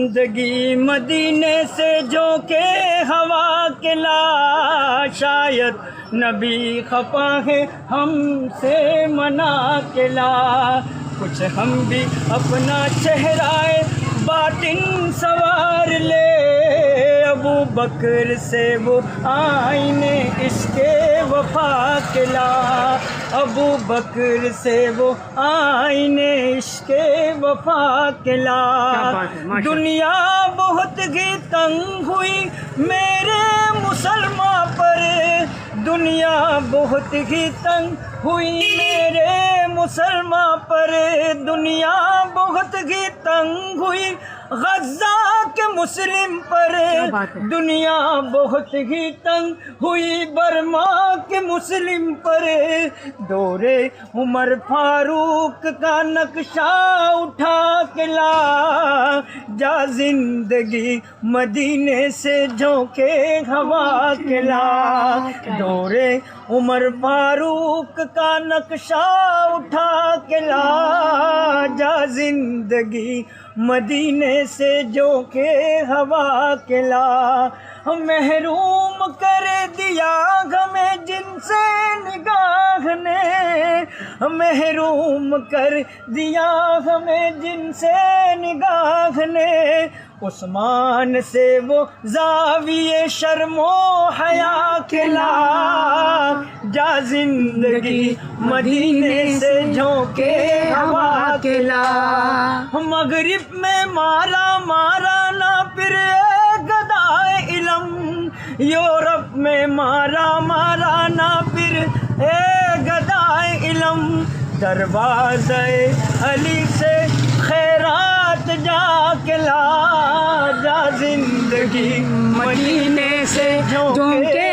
زندگی مدینے سے جو کہ ہوا کے لا، شاید نبی خفا ہے ہم سے منا کے لا، کچھ ہم بھی اپنا چہرہ باطن سوار لے، ابو بکر سے وہ آئینے عشق وفا کے لا، ابو بکر سے وہ آئینے عشق وفا کے لا، دنیا بہت ہی تنگ ہوئی میرے مسلمان پر، دنیا بہت ہی تنگ ہوئی میرے مسلمان پر، دنیا بہت ہی تنگ ہوئی غزہ کے مسلم پر، دنیا بہت ہی تنگ ہوئی برما کے مسلم پر، دور عمر فاروق کا نقشہ اٹھا کے لا، جا زندگی مدینے سے جھونکے ہوا کے لا، دور عمر فاروق کا نقشہ اٹھا کے لا، جا زندگی مدینے سے جو کہ ہوا کے لا، محروم کر دیا ہمیں جن سے نگاہ نے، محروم کر دیا ہمیں جن سے نگاہ نے، عثمان سے وہ زاویے شرم و حیا کے لا، جا زندگی مدینے سے جھونکے ہوا کے لا، مغرب میں مارا مارا نہ پھر گدائے علم، یورپ میں مارا مارا نہ پھر گدائے علم، دروازہ علی سے خیرات جا کے لا، جا زندگی مدینے سے جھونکے